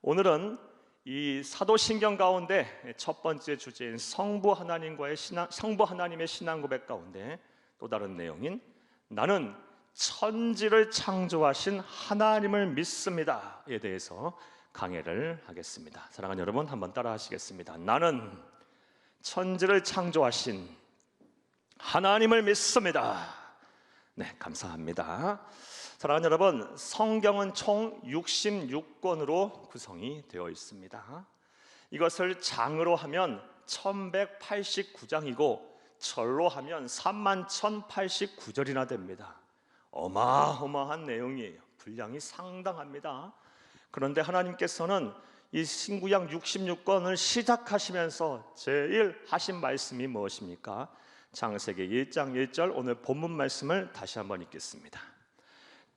오늘은 이 사도신경 가운데 첫 번째 주제인 성부 하나님의 신앙 고백 가운데 또 다른 내용인 나는 천지를 창조하신 하나님을 믿습니다에 대해서 강해를 하겠습니다. 사랑하는 여러분, 한번 따라 하시겠습니다. 나는 천지를 창조하신 하나님을 믿습니다. 네, 감사합니다. 사랑하는 여러분, 성경은 총 66권으로 구성이 되어 있습니다. 이것을 장으로 하면 1189장이고 절로 하면 31,089절이나 됩니다. 어마어마한 내용이에요. 분량이 상당합니다. 그런데 하나님께서는 이 신구약 66권을 시작하시면서 제일 하신 말씀이 무엇입니까? 창세기 1장 1절, 오늘 본문 말씀을 다시 한번 읽겠습니다.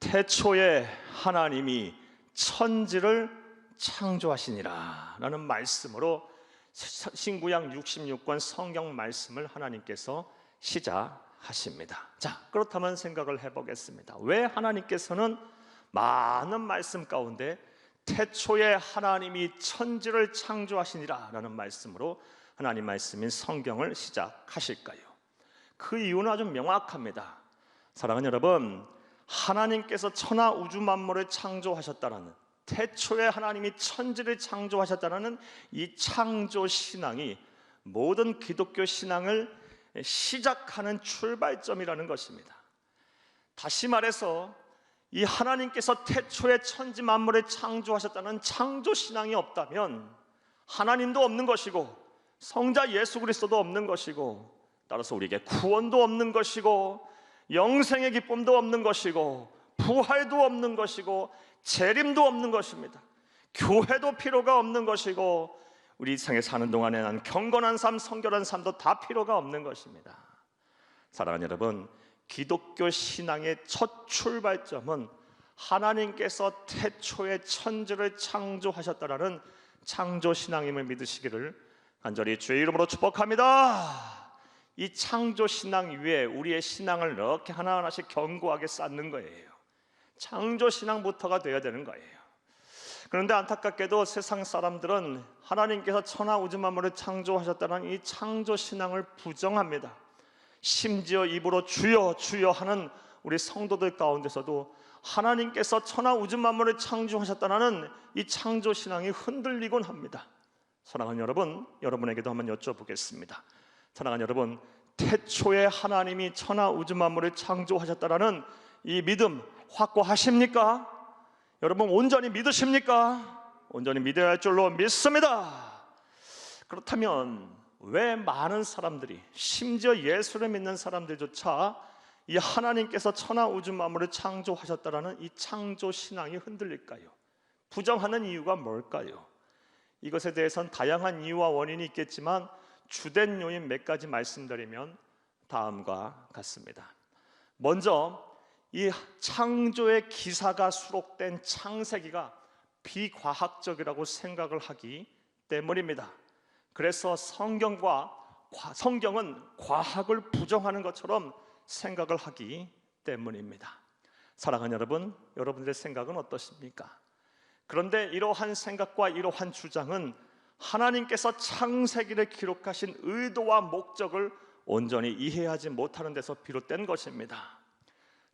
태초에 하나님이 천지를 창조하시니라 라는 말씀으로 신구약 66권 성경 말씀을 하나님께서 시작하십니다. 자, 그렇다면 생각을 해보겠습니다. 왜 하나님께서는 많은 말씀 가운데 태초에 하나님이 천지를 창조하시니라 라는 말씀으로 하나님 말씀인 성경을 시작하실까요? 그 이유는 아주 명확합니다. 사랑하는 여러분, 하나님께서 천하 우주 만물을 창조하셨다는, 태초에 하나님이 천지를 창조하셨다는 이 창조 신앙이 모든 기독교 신앙을 시작하는 출발점이라는 것입니다. 다시 말해서 이 하나님께서 태초에 천지 만물을 창조하셨다는 창조 신앙이 없다면 하나님도 없는 것이고 성자 예수 그리스도도 없는 것이고, 따라서 우리에게 구원도 없는 것이고 영생의 기쁨도 없는 것이고 부활도 없는 것이고 재림도 없는 것입니다. 교회도 필요가 없는 것이고 우리 이 세상에 사는 동안에 난 경건한 삶, 성결한 삶도 다 필요가 없는 것입니다. 사랑하는 여러분, 기독교 신앙의 첫 출발점은 하나님께서 태초에 천지를 창조하셨다라는 창조 신앙임을 믿으시기를 간절히 주의 이름으로 축복합니다. 이 창조 신앙 위에 우리의 신앙을 이렇게 하나하나씩 견고하게 쌓는 거예요. 창조 신앙부터가 되어야 되는 거예요. 그런데 안타깝게도 세상 사람들은 하나님께서 천하 우주 만물을 창조하셨다는 이 창조 신앙을 부정합니다. 심지어 입으로 주여 주여 하는 우리 성도들 가운데서도 하나님께서 천하 우주 만물을 창조하셨다는 이 창조 신앙이 흔들리곤 합니다. 사랑하는 여러분, 여러분에게도 한번 여쭤보겠습니다. 사랑하는 여러분, 태초에 하나님이 천하 우주 만물을 창조하셨다라는 이 믿음 확고하십니까? 여러분 온전히 믿으십니까? 온전히 믿어야 할 줄로 믿습니다. 그렇다면 왜 많은 사람들이, 심지어 예수를 믿는 사람들조차 이 하나님께서 천하 우주 만물을 창조하셨다라는 이 창조 신앙이 흔들릴까요? 부정하는 이유가 뭘까요? 이것에 대해서는 다양한 이유와 원인이 있겠지만 주된 요인 몇 가지 말씀드리면 다음과 같습니다. 먼저 이 창조의 기사가 수록된 창세기가 비과학적이라고 생각을 하기 때문입니다. 그래서 성경은 과학을 부정하는 것처럼 생각을 하기 때문입니다. 사랑하는 여러분, 여러분들의 생각은 어떠십니까? 그런데 이러한 생각과 이러한 주장은 하나님께서 창세기를 기록하신 의도와 목적을 온전히 이해하지 못하는 데서 비롯된 것입니다.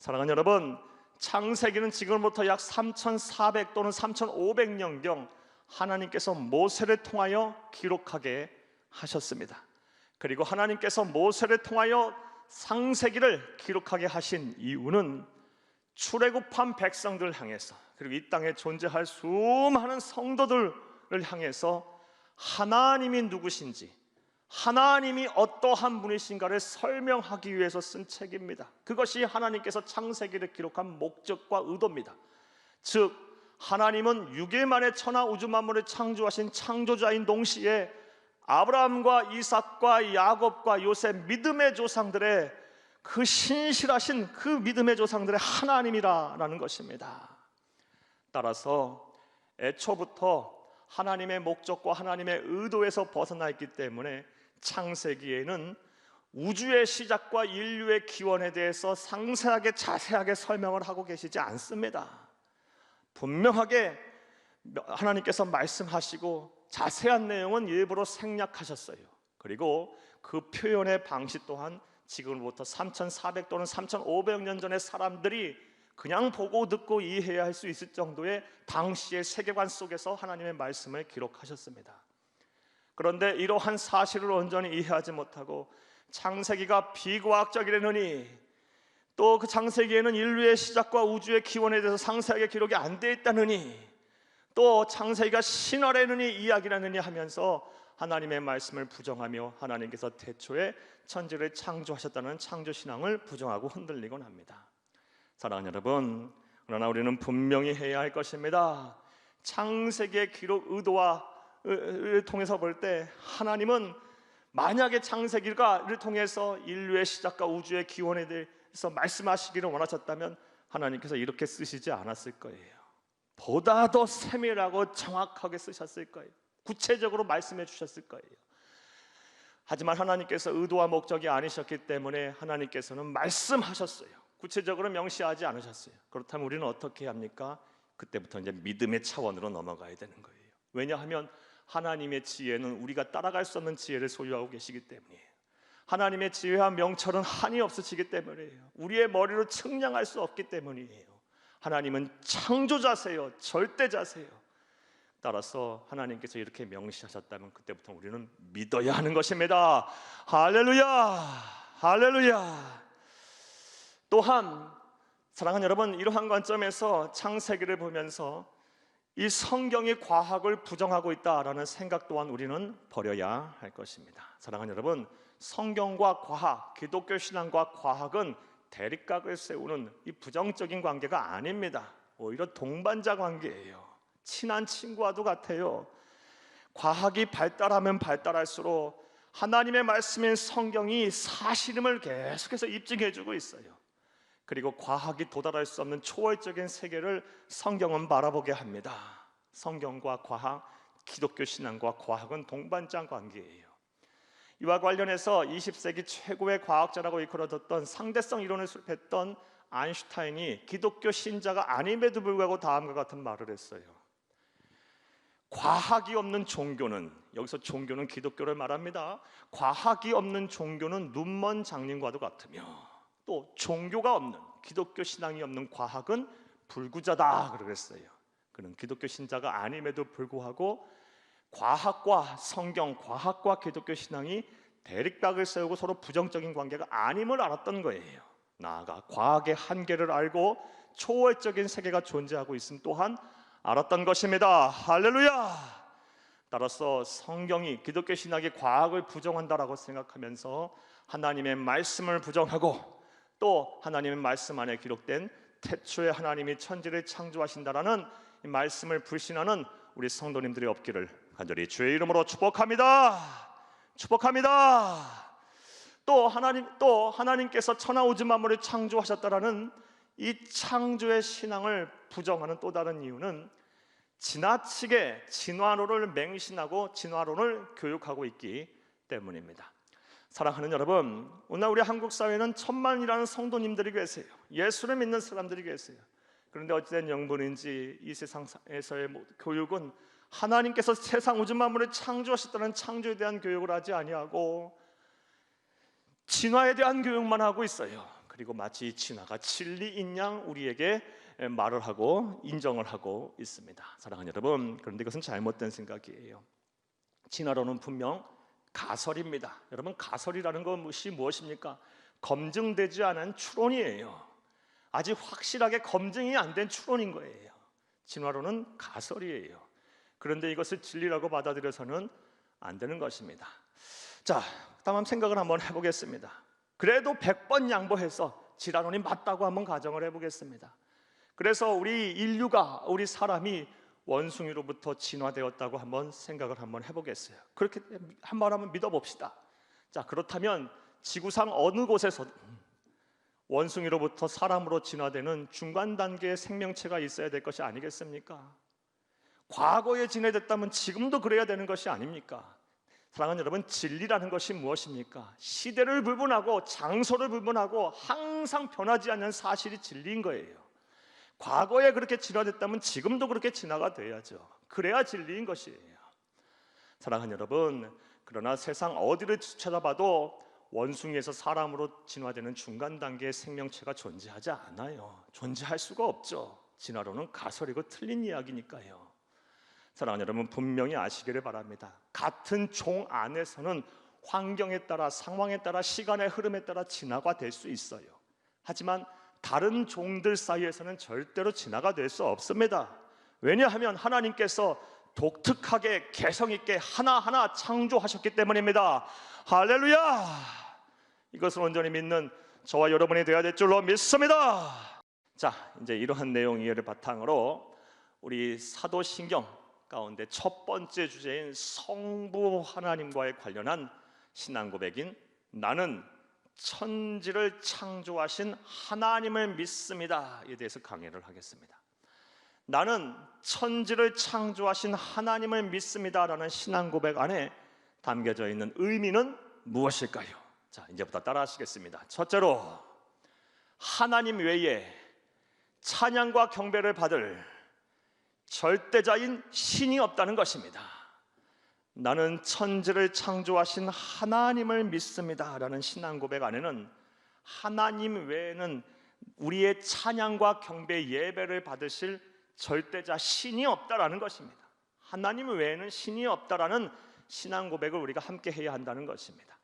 사랑하는 여러분, 창세기는 지금부터 약 3,400 또는 3,500년경 하나님께서 모세를 통하여 기록하게 하셨습니다. 그리고 하나님께서 모세를 통하여 창세기를 기록하게 하신 이유는 출애굽한 백성들을 향해서, 그리고 이 땅에 존재할 수많은 성도들을 향해서 하나님이 누구신지, 하나님이 어떠한 분이신가를 설명하기 위해서 쓴 책입니다. 그것이 하나님께서 창세기를 기록한 목적과 의도입니다. 즉 하나님은 6일 만에 천하 우주 만물을 창조하신 창조자인 동시에 아브라함과 이삭과 야곱과 요셉 믿음의 조상들의 그 신실하신 그 믿음의 조상들의 하나님이라는 것입니다. 따라서 애초부터 하나님의 목적과 하나님의 의도에서 벗어나 있기 때문에 창세기에는 우주의 시작과 인류의 기원에 대해서 상세하게 자세하게 설명을 하고 계시지 않습니다. 분명하게 하나님께서 말씀하시고 자세한 내용은 일부러 생략하셨어요. 그리고 그 표현의 방식 또한 지금부터 3,400 또는 3,500년 전의 사람들이 그냥 보고 듣고 이해해야 할 수 있을 정도의 당시의 세계관 속에서 하나님의 말씀을 기록하셨습니다. 그런데 이러한 사실을 온전히 이해하지 못하고 창세기가 비과학적이라느니, 또 그 창세기에는 인류의 시작과 우주의 기원에 대해서 상세하게 기록이 안 돼 있다느니, 또 창세기가 신화라느니 이야기라느니 하면서 하나님의 말씀을 부정하며 하나님께서 태초에 천지를 창조하셨다는 창조신앙을 부정하고 흔들리곤 합니다. 사랑하는 여러분, 그러나 우리는 분명히 해야 할 것입니다. 창세기의 기록 의도를 통해서 볼 때 하나님은 만약에 창세기를 통해서 인류의 시작과 우주의 기원에 대해서 말씀하시기를 원하셨다면 하나님께서 이렇게 쓰시지 않았을 거예요. 보다 더 세밀하고 정확하게 쓰셨을 거예요. 구체적으로 말씀해 주셨을 거예요. 하지만 하나님께서 의도와 목적이 아니셨기 때문에 하나님께서는 말씀하셨어요. 구체적으로 명시하지 않으셨어요. 그렇다면 우리는 어떻게 해야 합니까? 그때부터 이제 믿음의 차원으로 넘어가야 되는 거예요. 왜냐하면 하나님의 지혜는 우리가 따라갈 수 없는 지혜를 소유하고 계시기 때문이에요. 하나님의 지혜와 명철은 한이 없으시기 때문이에요. 우리의 머리로 측량할 수 없기 때문이에요. 하나님은 창조자세요, 절대자세요. 따라서 하나님께서 이렇게 명시하셨다면 그때부터 우리는 믿어야 하는 것입니다. 할렐루야, 할렐루야. 또한 사랑하는 여러분, 이러한 관점에서 창세기를 보면서 이 성경이 과학을 부정하고 있다라는 생각 또한 우리는 버려야 할 것입니다. 사랑하는 여러분, 성경과 과학, 기독교 신앙과 과학은 대립각을 세우는 이 부정적인 관계가 아닙니다. 오히려 동반자 관계예요. 친한 친구와도 같아요. 과학이 발달하면 발달할수록 하나님의 말씀인 성경이 사실임을 계속해서 입증해주고 있어요. 그리고 과학이 도달할 수 없는 초월적인 세계를 성경은 바라보게 합니다. 성경과 과학, 기독교 신앙과 과학은 동반자 관계예요. 이와 관련해서 20세기 최고의 과학자라고 이끌어졌던 상대성 이론을 수립했던 아인슈타인이 기독교 신자가 아님에도 불구하고 다음과 같은 말을 했어요. 과학이 없는 종교는, 여기서 종교는 기독교를 말합니다. 과학이 없는 종교는 눈먼 장님과도 같으며, 또 종교가 없는, 기독교 신앙이 없는 과학은 불구자다 그랬어요. 그는 기독교 신자가 아님에도 불구하고 과학과 성경, 과학과 기독교 신앙이 대립각을 세우고 서로 부정적인 관계가 아님을 알았던 거예요. 나아가 과학의 한계를 알고 초월적인 세계가 존재하고 있음 또한 알았던 것입니다. 할렐루야. 따라서 성경이, 기독교 신학이 과학을 부정한다라고 생각하면서 하나님의 말씀을 부정하고 또 하나님의 말씀 안에 기록된 태초에 하나님이 천지를 창조하신다라는 이 말씀을 불신하는 우리 성도님들이 없기를 간절히 주의 이름으로 축복합니다. 축복합니다. 또 하나님께서 천하 우주 만물을 창조하셨다라는 이 창조의 신앙을 부정하는 또 다른 이유는 지나치게 진화론을 맹신하고 진화론을 교육하고 있기 때문입니다. 사랑하는 여러분, 오늘 우리 한국 사회는 천만이라는 성도님들이 계세요. 예수를 믿는 사람들이 계세요. 그런데 어찌된 영분인지 이 세상에서의 교육은 하나님께서 세상 우주 만물을 창조하셨다는 창조에 대한 교육을 하지 아니하고 진화에 대한 교육만 하고 있어요. 그리고 마치 진화가 진리인 양 우리에게 말을 하고 인정을 하고 있습니다. 사랑하는 여러분, 그런데 이것은 잘못된 생각이에요. 진화론은 분명 가설입니다. 여러분, 가설이라는 것이 무엇입니까? 검증되지 않은 추론이에요. 아직 확실하게 검증이 안 된 추론인 거예요. 진화론은 가설이에요. 그런데 이것을 진리라고 받아들여서는 안 되는 것입니다. 자, 다음 생각을 한번 해보겠습니다. 그래도 100번 양보해서 진화론이 맞다고 한번 가정을 해보겠습니다. 그래서 우리 인류가, 우리 사람이 원숭이로부터 진화되었다고 한번 생각을 한번 해보겠어요. 그렇게 한번 믿어봅시다. 자, 그렇다면 지구상 어느 곳에서 원숭이로부터 사람으로 진화되는 중간 단계의 생명체가 있어야 될 것이 아니겠습니까? 과거에 진화됐다면 지금도 그래야 되는 것이 아닙니까? 사랑하는 여러분, 진리라는 것이 무엇입니까? 시대를 불문하고 장소를 불문하고 항상 변하지 않는 사실이 진리인 거예요. 과거에 그렇게 진화됐다면 지금도 그렇게 진화가 돼야죠. 그래야 진리인 것이에요. 사랑하는 여러분, 그러나 세상 어디를 찾아봐도 원숭이에서 사람으로 진화되는 중간 단계의 생명체가 존재하지 않아요. 존재할 수가 없죠. 진화론은 가설이고 틀린 이야기니까요. 사랑하는 여러분, 분명히 아시기를 바랍니다. 같은 종 안에서는 환경에 따라, 상황에 따라, 시간의 흐름에 따라 진화가 될 수 있어요. 하지만 다른 종들 사이에서는 절대로 진화가 될 수 없습니다. 왜냐하면 하나님께서 독특하게 개성 있게 하나하나 창조하셨기 때문입니다. 할렐루야! 이것을 온전히 믿는 저와 여러분이 되어야 될 줄로 믿습니다. 자, 이제 이러한 내용 이해를 바탕으로 우리 사도신경 가운데 첫 번째 주제인 성부 하나님과에 관련한 신앙 고백인 나는 천지를 창조하신 하나님을 믿습니다에 대해서 강의를 하겠습니다. 나는 천지를 창조하신 하나님을 믿습니다라는 신앙 고백 안에 담겨져 있는 의미는 무엇일까요? 자, 이제부터 따라하시겠습니다. 첫째로, 하나님 외에 찬양과 경배를 받을 절대자인 신이 없다는 것입니다. 나는 천지를 창조하신 하나님을 믿습니다라는 신앙 고백 안에는 하나님 외에는 우리의 찬양과 경배 예배를 받으실 절대자 신이 없다라는 것입니다. 하나님 외에는 신이 없다라는 신앙 고백을 우리가 함께 해야 한다는 것입니다.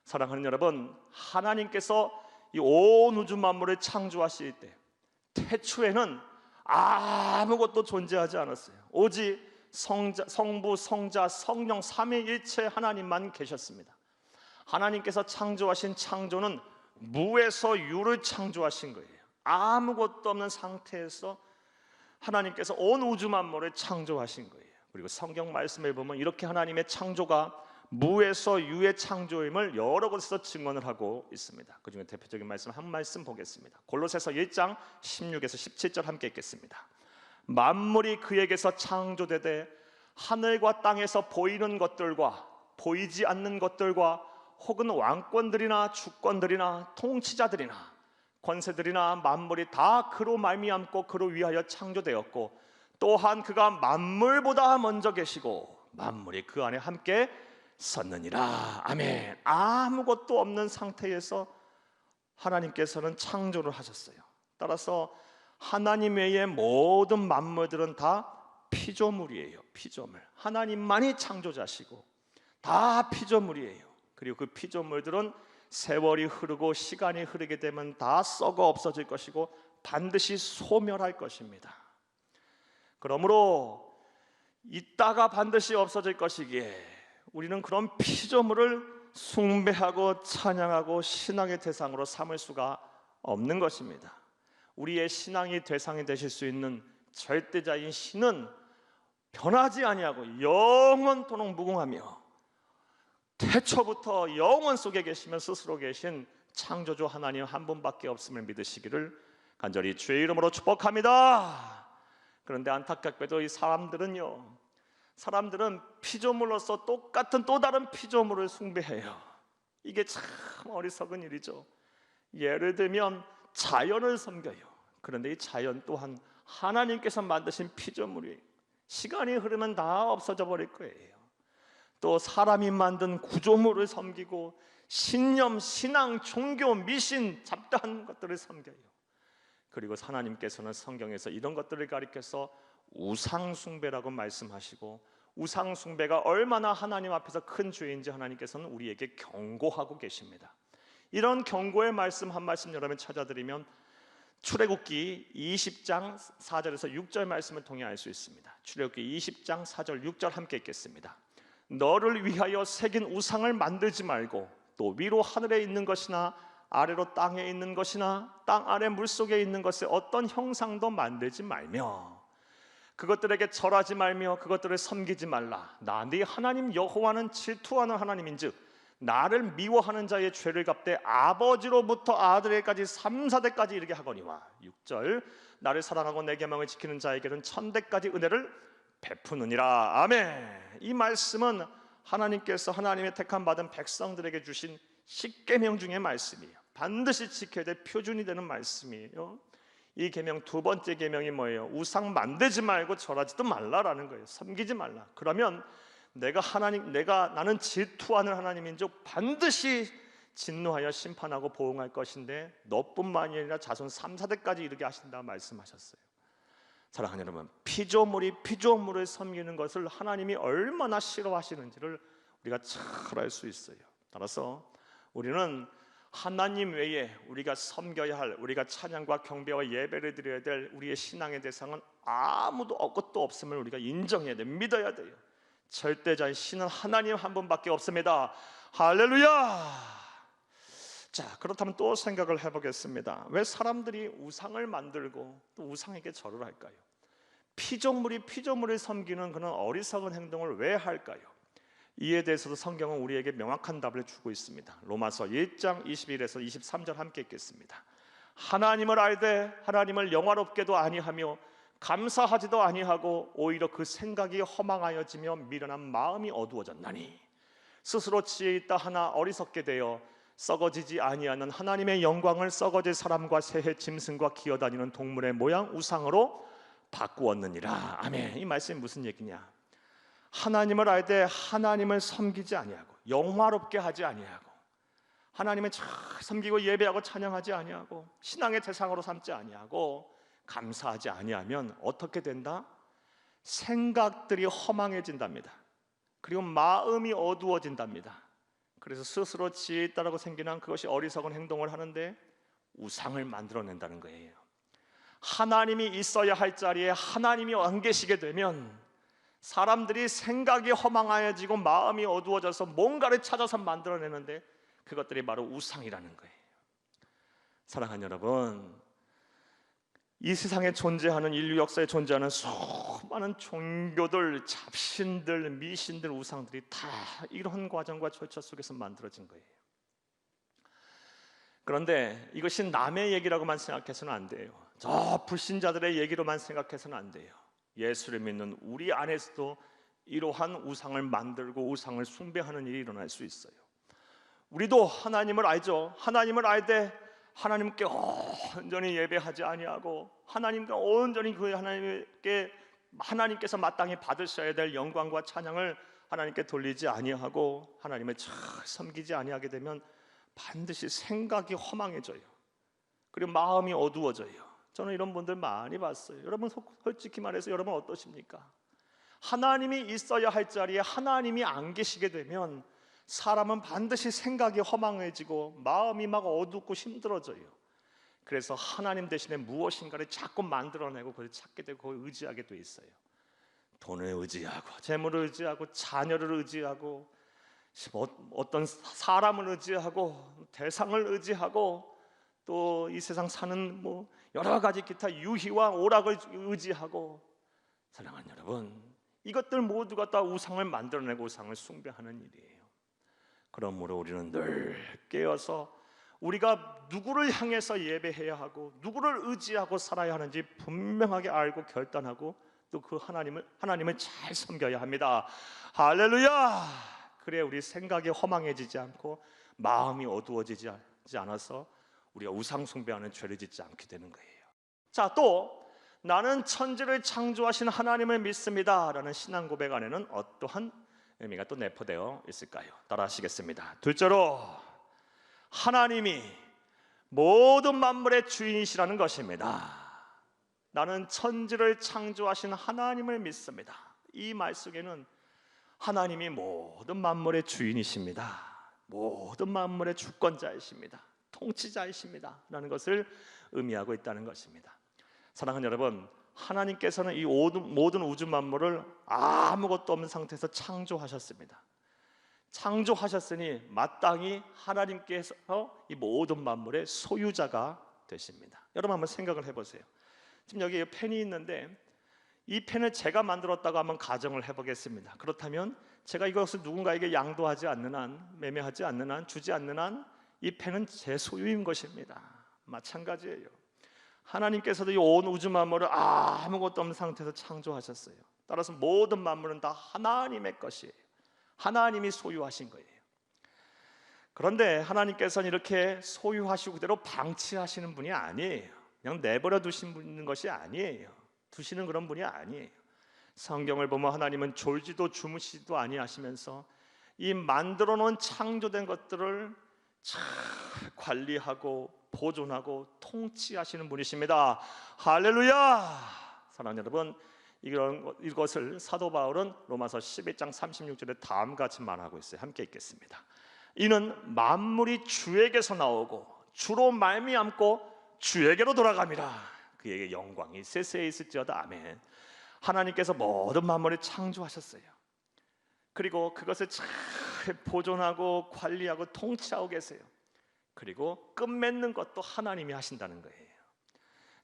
사랑하는 여러분, 하나님께서 이 온 우주 만물을 창조하실 때 태초에는 아무것도 존재하지 않았어요. 오직 성부, 성자, 성령 삼위일체 하나님만 계셨습니다. 하나님께서 창조하신 창조는 무에서 유를 창조하신 거예요. 아무것도 없는 상태에서 하나님께서 온 우주 만물을 창조하신 거예요. 그리고 성경 말씀을 보면 이렇게 하나님의 창조가 무에서 유의 창조임을 여러 곳에서 증언을 하고 있습니다. 그 중에 대표적인 말씀 한 말씀 보겠습니다. 골로새서 1장 16에서 17절 함께 읽겠습니다. 만물이 그에게서 창조되되 하늘과 땅에서 보이는 것들과 보이지 않는 것들과 혹은 왕권들이나 주권들이나 통치자들이나 권세들이나 만물이 다 그로 말미암고 그로 위하여 창조되었고 또한 그가 만물보다 먼저 계시고 만물이 그 안에 함께 섰느니라. 아멘. 아무것도 없는 상태에서 하나님께서는 창조를 하셨어요. 따라서 하나님 외의 모든 만물들은 다 피조물이에요. 피조물. 하나님만이 창조자시고 다 피조물이에요. 그리고 그 피조물들은 세월이 흐르고 시간이 흐르게 되면 다 썩어 없어질 것이고 반드시 소멸할 것입니다. 그러므로 있다가 반드시 없어질 것이기에 우리는 그런 피조물을 숭배하고 찬양하고 신앙의 대상으로 삼을 수가 없는 것입니다. 우리의 신앙의 대상이 되실 수 있는 절대자인 신은 변하지 아니하고 영원토록 무궁하며 태초부터 영원 속에 계시며 스스로 계신 창조주 하나님 한 분밖에 없음을 믿으시기를 간절히 주의 이름으로 축복합니다. 그런데 안타깝게도 이 사람들은 피조물로서 똑같은 또 다른 피조물을 숭배해요. 이게 참 어리석은 일이죠. 예를 들면 자연을 섬겨요. 그런데 이 자연 또한 하나님께서 만드신 피조물이에요. 시간이 흐르면 다 없어져 버릴 거예요. 또 사람이 만든 구조물을 섬기고 신념, 신앙, 종교, 미신, 잡다한 것들을 섬겨요. 그리고 하나님께서는 성경에서 이런 것들을 가리켜서 우상숭배라고 말씀하시고 우상숭배가 얼마나 하나님 앞에서 큰 죄인지 하나님께서는 우리에게 경고하고 계십니다. 이런 경고의 말씀 한 말씀 여러분 찾아드리면 출애굽기 20장 4절에서 6절 말씀을 통해 알 수 있습니다. 출애굽기 20장 4절 6절 함께 읽겠습니다. 너를 위하여 새긴 우상을 만들지 말고 또 위로 하늘에 있는 것이나 아래로 땅에 있는 것이나 땅 아래 물속에 있는 것에 어떤 형상도 만들지 말며 그것들에게 절하지 말며 그것들을 섬기지 말라. 나 네 하나님 여호와는 질투하는 하나님인즉 나를 미워하는 자의 죄를 갚되 아버지로부터 아들에게까지 3, 4대까지 이르게 하거니와 6절 나를 사랑하고 내 계명을 지키는 자에게는 1000대까지 은혜를 베푸느니라. 아멘. 이 말씀은 하나님께서 하나님의 택함 받은 백성들에게 주신 십계명 중의 말씀이에요. 반드시 지켜야 될 표준이 되는 말씀이에요. 이 계명 두 번째 계명이 뭐예요? 우상 만들지 말고 절하지도 말라라는 거예요. 섬기지 말라. 그러면 나는 질투하는 하나님인 줄 반드시 진노하여 심판하고 보응할 것인데 너뿐만이 아니라 자손 3, 4대까지 이르게 하신다 말씀하셨어요. 사랑하는 여러분, 피조물을 섬기는 것을 하나님이 얼마나 싫어하시는지를 우리가 잘 알 수 있어요. 따라서 우리는 하나님 외에 우리가 섬겨야 할, 우리가 찬양과 경배와 예배를 드려야 될 우리의 신앙의 대상은 아무도 것도 없음을 우리가 인정해야 돼요. 믿어야 돼요. 절대자인 신은 하나님 한 분밖에 없습니다. 할렐루야. 자, 그렇다면 또 생각을 해보겠습니다. 왜 사람들이 우상을 만들고 또 우상에게 절을 할까요? 피조물을 섬기는 그런 어리석은 행동을 왜 할까요? 이에 대해서도 성경은 우리에게 명확한 답을 주고 있습니다. 로마서 1장 21에서 23절 함께 읽겠습니다. 하나님을 알되 하나님을 영화롭게도 아니하며 감사하지도 아니하고 오히려 그 생각이 허망하여지며 미련한 마음이 어두워졌나니 스스로 지혜 있다 하나 어리석게 되어 썩어지지 아니하는 하나님의 영광을 썩어질 사람과 새해 짐승과 기어다니는 동물의 모양 우상으로 바꾸었느니라. 아멘. 이 말씀이 무슨 얘기냐? 하나님을 알되 하나님을 섬기지 아니하고 영화롭게 하지 아니하고 하나님을 잘 섬기고 예배하고 찬양하지 아니하고 신앙의 대상으로 삼지 아니하고 감사하지 아니하면 어떻게 된다? 생각들이 허망해진답니다. 그리고 마음이 어두워진답니다. 그래서 스스로 지혜 있다라고 생기는 그것이 어리석은 행동을 하는데 우상을 만들어낸다는 거예요. 하나님이 있어야 할 자리에 하나님이 안 계시게 되면 사람들이 생각이 허망해지고 마음이 어두워져서 뭔가를 찾아서 만들어내는데 그것들이 바로 우상이라는 거예요. 사랑하는 여러분, 이 세상에 존재하는 인류 역사에 존재하는 수많은 종교들, 잡신들, 미신들, 우상들이 다 이런 과정과 절차 속에서 만들어진 거예요. 그런데 이것이 남의 얘기라고만 생각해서는 안 돼요. 저 불신자들의 얘기로만 생각해서는 안 돼요. 예수를 믿는 우리 안에서도 이러한 우상을 만들고 우상을 숭배하는 일이 일어날 수 있어요. 우리도 하나님을 알죠. 하나님을 알되 하나님께 온전히 예배하지 아니하고 하나님께 온전히 그 하나님께서 마땅히 받으셔야 될 영광과 찬양을 하나님께 돌리지 아니하고 하나님을 잘 섬기지 아니하게 되면 반드시 생각이 허망해져요. 그리고 마음이 어두워져요. 저는 이런 분들 많이 봤어요. 여러분 솔직히 말해서 여러분 어떠십니까? 하나님이 있어야 할 자리에 하나님이 안 계시게 되면 사람은 반드시 생각이 허망해지고 마음이 막 어둡고 힘들어져요. 그래서 하나님 대신에 무엇인가를 자꾸 만들어내고 그걸 찾게 되고 그걸 의지하게 돼 있어요. 돈을 의지하고 재물을 의지하고 자녀를 의지하고 어떤 사람을 의지하고 대상을 의지하고 또 이 세상 사는 여러 가지 기타 유희와 오락을 의지하고 사랑하는 여러분, 이것들 모두가 다 우상을 만들어내고 우상을 숭배하는 일이에요. 그러므로 우리는 늘 깨어서 우리가 누구를 향해서 예배해야 하고 누구를 의지하고 살아야 하는지 분명하게 알고 결단하고 또 그 하나님을 잘 섬겨야 합니다. 할렐루야! 그래 우리 생각이 허망해지지 않고 마음이 어두워지지 않아서 우리가 우상 숭배하는 죄를 짓지 않게 되는 거예요. 자, 또 나는 천지를 창조하신 하나님을 믿습니다 라는 신앙 고백 안에는 어떠한 의미가 또 내포되어 있을까요? 따라 하시겠습니다. 둘째로 하나님이 모든 만물의 주인이시라는 것입니다. 나는 천지를 창조하신 하나님을 믿습니다. 이 말 속에는 하나님이 모든 만물의 주인이십니다. 모든 만물의 주권자이십니다. 통치자이십니다 라는 것을 의미하고 있다는 것입니다. 사랑하는 여러분, 하나님께서는 이 모든 우주 만물을 아무것도 없는 상태에서 창조하셨습니다. 창조하셨으니 마땅히 하나님께서 이 모든 만물의 소유자가 되십니다. 여러분 한번 생각을 해보세요. 지금 여기 펜이 있는데 이 펜을 제가 만들었다고 한번 가정을 해보겠습니다. 그렇다면 제가 이것을 누군가에게 양도하지 않는 한, 매매하지 않는 한, 주지 않는 한 이 펜은 제 소유인 것입니다. 마찬가지예요. 하나님께서도 이 온 우주 만물을 아무것도 없는 상태에서 창조하셨어요. 따라서 모든 만물은 다 하나님의 것이에요. 하나님이 소유하신 거예요. 그런데 하나님께서는 이렇게 소유하시고 그대로 방치하시는 분이 아니에요. 그냥 내버려 두시는 것이 아니에요. 두시는 그런 분이 아니에요. 성경을 보면 하나님은 졸지도 주무시지도 아니하시면서 이 만들어 놓은 창조된 것들을 잘 관리하고 보존하고 통치하시는 분이십니다. 할렐루야! 사랑하는 여러분, 이것을 사도 바울은 로마서 11장 36절에 다음과 같이 말하고 있어요. 함께 읽겠습니다. 이는 만물이 주에게서 나오고 주로 말미암고 주에게로 돌아갑니다. 그에게 영광이 세세에 있을지어다. 아멘. 하나님께서 모든 만물을 창조하셨어요. 그리고 그것을 잘 보존하고 관리하고 통치하고 계세요. 그리고 끝맺는 것도 하나님이 하신다는 거예요.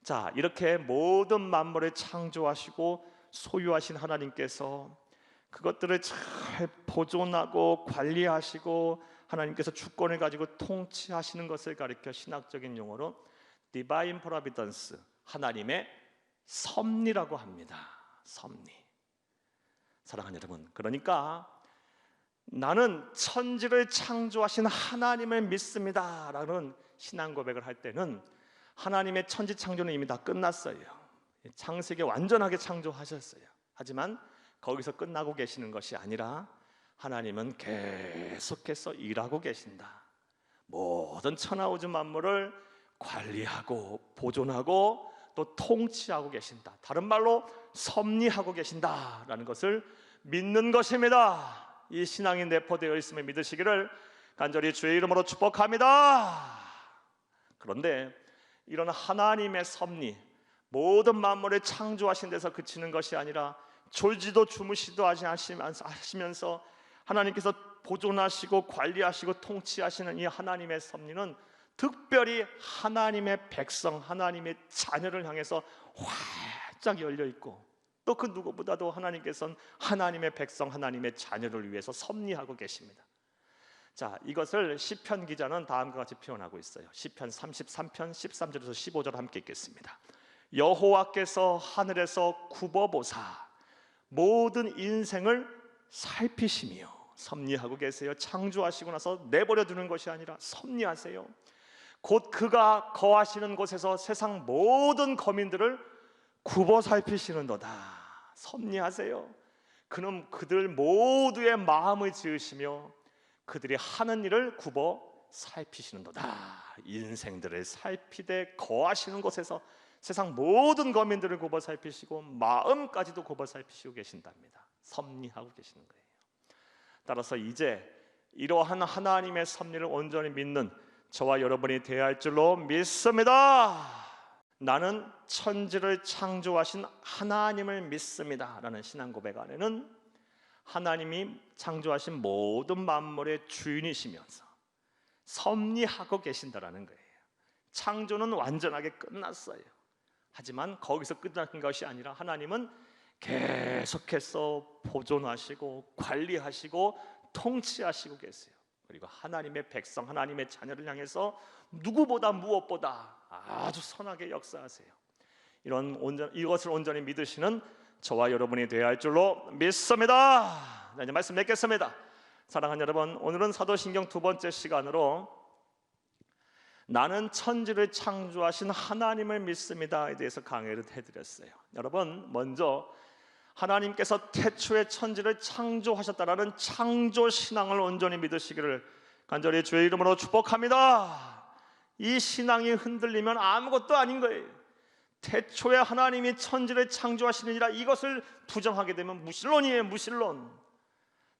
자, 이렇게 모든 만물을 창조하시고 소유하신 하나님께서 그것들을 잘 보존하고 관리하시고 하나님께서 주권을 가지고 통치하시는 것을 가리켜 신학적인 용어로 Divine Providence, 하나님의 섭리라고 합니다. 섭리. 사랑하는 여러분, 그러니까 나는 천지를 창조하신 하나님을 믿습니다 라는 신앙 고백을 할 때는 하나님의 천지 창조는 이미 다 끝났어요. 창세기 완전하게 창조하셨어요. 하지만 거기서 끝나고 계시는 것이 아니라 하나님은 계속해서 일하고 계신다. 모든 천하우주 만물을 관리하고 보존하고 또 통치하고 계신다. 다른 말로 섭리하고 계신다라는 것을 믿는 것입니다. 이 신앙이 내포되어 있음을 믿으시기를 간절히 주의 이름으로 축복합니다. 그런데 이런 하나님의 섭리, 모든 만물을 창조하신 데서 그치는 것이 아니라 졸지도 주무시도 하시면서 하나님께서 보존하시고 관리하시고 통치하시는 이 하나님의 섭리는 특별히 하나님의 백성, 하나님의 자녀를 향해서 활짝 열려 있고 또 그 누구보다도 하나님께서는 하나님의 백성, 하나님의 자녀를 위해서 섭리하고 계십니다. 자, 이것을 시편 기자는 다음과 같이 표현하고 있어요. 시편 33편 13절에서 15절 함께 읽겠습니다. 여호와께서 하늘에서 굽어보사 모든 인생을 살피시며 섭리하고 계세요. 창조하시고 나서 내버려 두는 것이 아니라 섭리하세요. 곧 그가 거하시는 곳에서 세상 모든 거민들을 굽어 살피시는도다. 섭리하세요. 그는 그들 모두의 마음을 지으시며 그들이 하는 일을 굽어 살피시는도다. 인생들을 살피되 거하시는 곳에서 세상 모든 거민들을 굽어 살피시고 마음까지도 굽어 살피시고 계신답니다. 섭리하고 계시는 거예요. 따라서 이제 이러한 하나님의 섭리를 온전히 믿는 저와 여러분이 되어야 할 줄로 믿습니다. 나는 천지를 창조하신 하나님을 믿습니다 라는 신앙 고백 안에는 하나님이 창조하신 모든 만물의 주인이시면서 섭리하고 계신다라는 거예요. 창조는 완전하게 끝났어요. 하지만 거기서 끝나는 것이 아니라 하나님은 계속해서 보존하시고 관리하시고 통치하시고 계세요. 그리고 하나님의 백성, 하나님의 자녀를 향해서 누구보다 무엇보다 아주 선하게 역사하세요. 이것을 온전히 믿으시는 저와 여러분이 되어야 할 줄로 믿습니다. 이제 말씀 맺겠습니다. 사랑하는 여러분, 오늘은 사도신경 두 번째 시간으로 나는 천지를 창조하신 하나님을 믿습니다에 대해서 강의를 해드렸어요. 여러분, 먼저 하나님께서 태초에 천지를 창조하셨다라는 창조신앙을 온전히 믿으시기를 간절히 주의 이름으로 축복합니다. 이 신앙이 흔들리면 아무것도 아닌 거예요. 태초에 하나님이 천지를 창조하시느니라 이것을 부정하게 되면 무신론이에요. 무신론.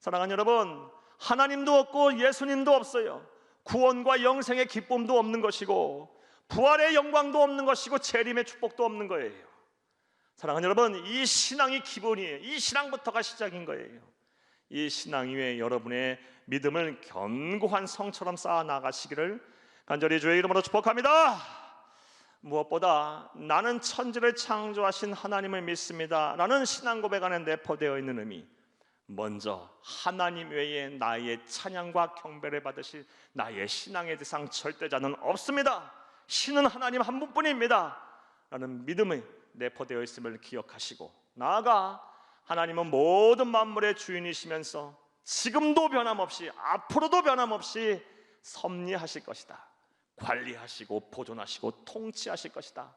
사랑하는 여러분, 하나님도 없고 예수님도 없어요. 구원과 영생의 기쁨도 없는 것이고 부활의 영광도 없는 것이고 재림의 축복도 없는 거예요. 사랑하는 여러분, 이 신앙이 기본이에요. 이 신앙부터가 시작인 거예요. 이 신앙 위에 여러분의 믿음을 견고한 성처럼 쌓아 나가시기를 간절히 주의 이름으로 축복합니다. 무엇보다 나는 천지를 창조하신 하나님을 믿습니다 라는 신앙 고백 안에 내포되어 있는 의미, 먼저 하나님 외에 나의 찬양과 경배를 받으실 나의 신앙의 대상 절대자는 없습니다. 신은 하나님 한 분뿐입니다 라는 믿음이 내포되어 있음을 기억하시고, 나아가 하나님은 모든 만물의 주인이시면서 지금도 변함없이 앞으로도 변함없이 섭리하실 것이다. 관리하시고 보존하시고 통치하실 것이다.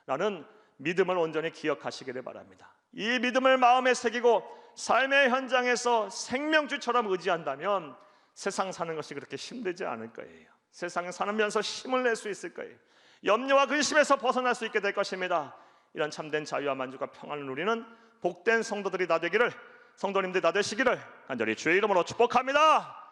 라는 믿음을 온전히 기억하시기를 바랍니다. 이 믿음을 마음에 새기고 삶의 현장에서 생명주처럼 의지한다면 세상 사는 것이 그렇게 힘들지 않을 거예요. 세상에 살면서 힘을 낼 수 있을 거예요. 염려와 근심에서 벗어날 수 있게 될 것입니다. 이런 참된 자유와 만족과 평안을 누리는 복된 성도들이 다 되기를, 성도님들이 다 되시기를 간절히 주의 이름으로 축복합니다.